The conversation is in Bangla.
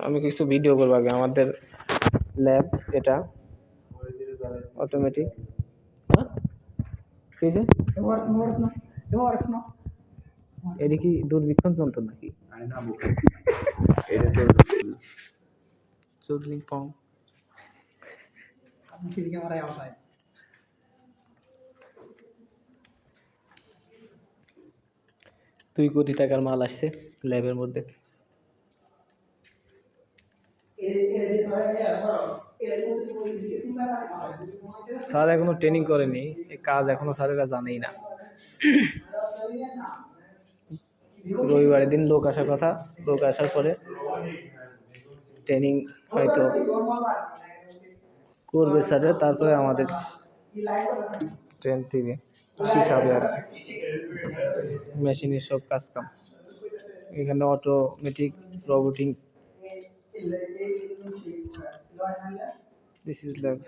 আমি কিছু ভিডিও করবো আগে। আমাদের ল্যাব এটা অটোমেটিক। এটা কি দূরবীক্ষণ যন্ত্র নাকি? চুদলিং পং। $2 কোটি মাল আসছে ল্যাবের মধ্যে। স্যার এখনো ট্রেনিং করেনি, এই কাজ এখনো স্যারেরা জানেই না। রবিবারের দিন লোক আসার কথা, লোক আসার পরে ট্রেনিং হয়তো করবে স্যারে, তারপরে আমাদের ট্রেন থেকে শিখাবে আর কি মেশিনের সব কাজ কাম। এখানে অটোমেটিক রোবোটিং। This is lab.